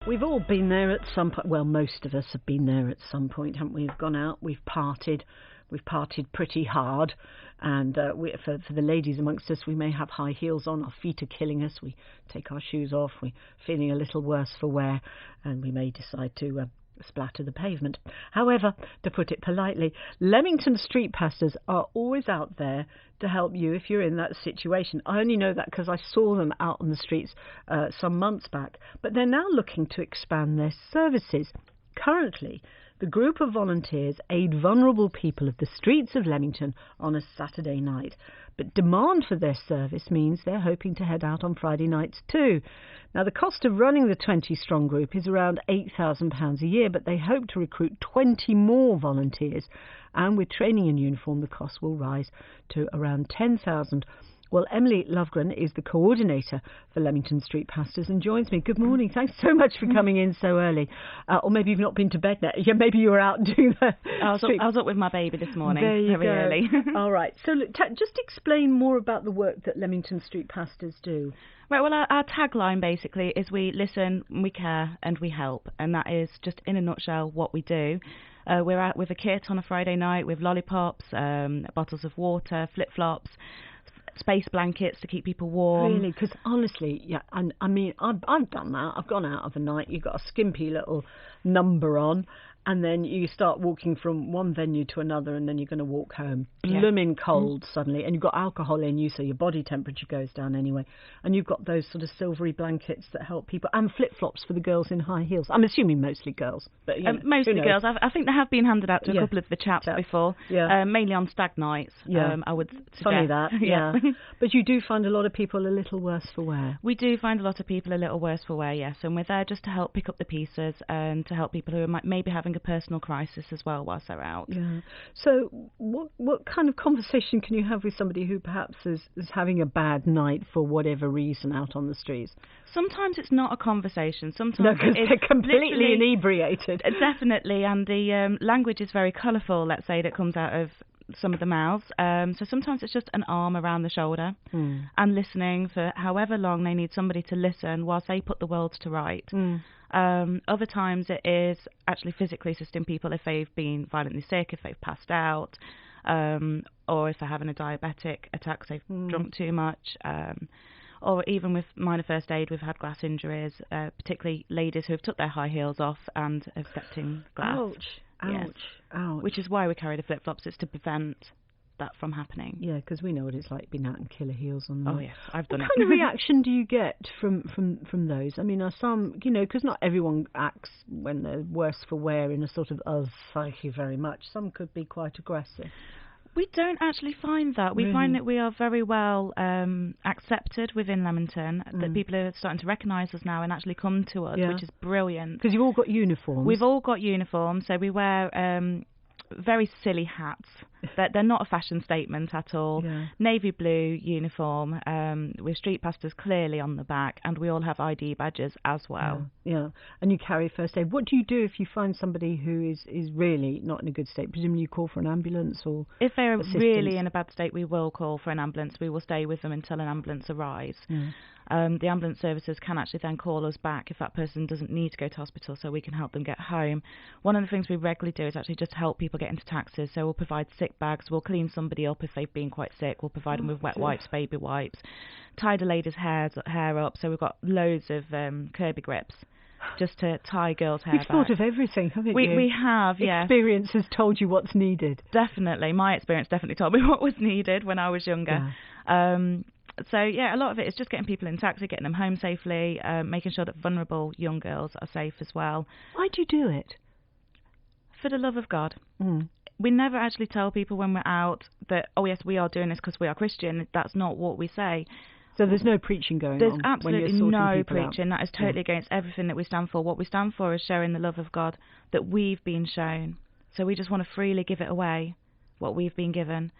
We've all been there at some point. Well, most of us have been there at some point, haven't we? We've gone out, we've partied pretty hard. And for the ladies amongst us, we may have high heels on, our feet are killing us, we take our shoes off, we're feeling a little worse for wear, and we may decide to splatter the pavement. However, to put it politely, Leamington Street Pastors are always out there to help you if you're in that situation. I only know that because I saw them out on the streets some months back, but they're now looking to expand their services. Currently, the group of volunteers aid vulnerable people of the streets of Leamington on a Saturday night. But demand for their service means they're hoping to head out on Friday nights too. Now, the cost of running the 20-strong group is around £8,000 a year, but they hope to recruit 20 more volunteers. And with training and uniform, the cost will rise to around £10,000. Well, Emily Lovegren is the coordinator for Leamington Street Pastors and joins me. Good morning. Thanks so much for coming in so early. Or maybe you've not been to bed now. Yeah, maybe you were out doing that. I was up with my baby this morning. There you very go. Early. All right. So just explain more about the work that Leamington Street Pastors do. Right, well, our tagline basically is we listen, we care and we help. And that is just in a nutshell what we do. We're out with a kit on a Friday night with lollipops, bottles of water, flip-flops, space blankets to keep people warm. Really? Because honestly, yeah, I mean, I've done that. I've gone out of a night, you've got a skimpy little number on, and then you start walking from one venue to another, and then you're going to walk home. Blooming cold suddenly, and you've got alcohol in you, so your body temperature goes down anyway. And you've got those sort of silvery blankets that help people, and flip-flops for the girls in high heels. I'm assuming mostly girls. But mostly girls. I think they have been handed out to a couple of the chaps before, mainly on stag nights, I would suggest. Funny that, yeah. But you do find a lot of people a little worse for wear. We do find a lot of people a little worse for wear, yes, and we're there just to help pick up the pieces and to help people who are maybe having a personal crisis as well whilst they're out. Yeah. So what kind of conversation can you have with somebody who perhaps is having a bad night for whatever reason out on the streets? Sometimes it's not a conversation. Sometimes no, because they're completely inebriated. Definitely, and the language is very colourful, let's say, that comes out of some of the mouths. So sometimes it's just an arm around the shoulder and listening for however long they need somebody to listen whilst they put the world to right. Other times it is actually physically assisting people if they've been violently sick, if they've passed out, or if they're having a diabetic attack because they've drunk too much. Or even with minor first aid, we've had glass injuries, particularly ladies who have took their high heels off and have stepped in glass. Ouch. Which is why we carry the flip-flops, it's to prevent that from happening. Yeah, because we know what it's like being out in killer heels on them. Oh, yes, I've done it. What kind of reaction do you get from those? I mean, are some, because not everyone acts when they're worse for wear in a sort of, oh, thank you very much. Some could be quite aggressive. We don't actually find that. We find that we are very well accepted within Leamington, that people are starting to recognise us now and actually come to us, which is brilliant. Because you've all got uniforms. We've all got uniforms, so we wear very silly hats. They're not a fashion statement at all. Navy blue uniform with Street Pastors clearly on the back, and we all have ID badges as well. Yeah. And you carry first aid. What do you do if you find somebody who is really not in a good state? Presumably you call for an ambulance or if they're assistance? Really in a bad state, we will call for an ambulance. We will stay with them until an ambulance arrives. The ambulance services can actually then call us back if that person doesn't need to go to hospital, so we can help them get home. One of the things we regularly do is actually just help people get into taxis. So we'll provide sick bags, we'll clean somebody up if they've been quite sick, we'll provide them with wet wipes, baby wipes, tied a lady's hair up, so we've got loads of Kirby grips just to tie girls' hair back. You've thought of everything, haven't you? We have, yes. Experience has told you what's needed. Definitely. My experience definitely told me what was needed when I was younger. So, a lot of it is just getting people in taxi, getting them home safely, making sure that vulnerable young girls are safe as well. Why do you do it? For the love of God. We never actually tell people when we're out that, oh, yes, we are doing this because we are Christian. That's not what we say. So there's no preaching going on? There's absolutely no preaching. Out. That is totally against everything that we stand for. What we stand for is showing the love of God that we've been shown. So we just want to freely give it away, what we've been given.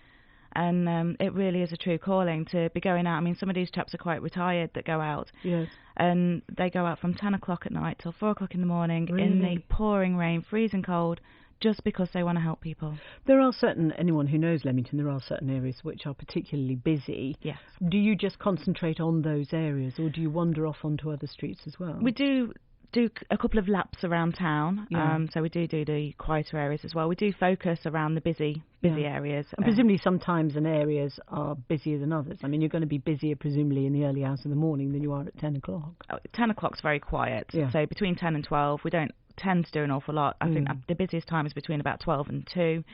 And it really is a true calling to be going out. I mean, some of these chaps are quite retired that go out. Yes. And they go out from 10 o'clock at night till 4 o'clock in the morning in the pouring rain, freezing cold, just because they want to help people. There are anyone who knows Leamington, there are certain areas which are particularly busy. Yes. Do you just concentrate on those areas, or do you wander off onto other streets as well? We do do a couple of laps around town. Yeah. So we do the quieter areas as well. We do focus around the busy areas. And presumably sometimes an areas are busier than others. I mean, you're going to be busier presumably in the early hours of the morning than you are at 10 o'clock. 10 o'clock's very quiet. Yeah. So between 10 and 12, we don't tend to do an awful lot. I think the busiest time is between about 12 and 2.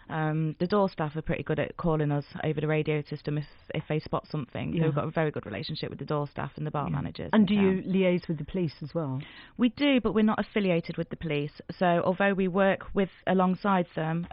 The door staff are pretty good at calling us over the radio system if they spot something. So we've got a very good relationship with the door staff and the bar managers. And do you liaise with the police as well? We do, but we're not affiliated with the police. So although we work alongside them,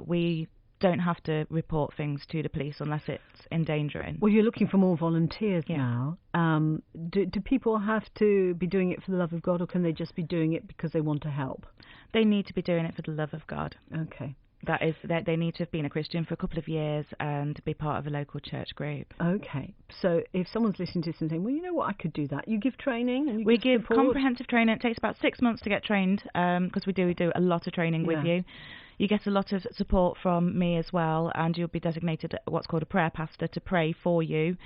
we don't have to report things to the police unless it's endangering. Well, you're looking for more volunteers now. Do people have to be doing it for the love of God, or can they just be doing it because they want to help? They need to be doing it for the love of God. Okay. That is, they need to have been a Christian for a couple of years and be part of a local church group. Okay. So if someone's listening to this and saying, well, you know what, I could do that. You give training? And we give support? comprehensive training. It takes about 6 months to get trained because we do a lot of training with you. You get a lot of support from me as well, and you'll be designated what's called a prayer pastor to pray for you.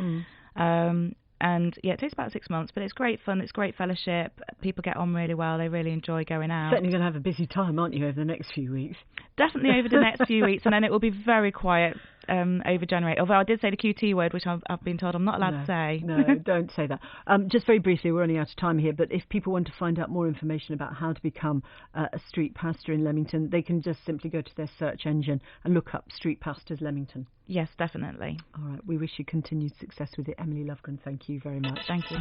And it takes about 6 months, but it's great fun. It's great fellowship. People get on really well. They really enjoy going out. Certainly going to have a busy time, aren't you, over the next few weeks? Definitely over the next few weeks, and then it will be very quiet over January. Although I did say the QT word, which I've been told I'm not allowed to say. No, don't say that. Just very briefly, we're running out of time here, but if people want to find out more information about how to become a street pastor in Leamington, they can just simply go to their search engine and look up Street Pastors Leamington. Yes, definitely. All right. We wish you continued success with it. Emily Lovegren, thank you very much. Thank you.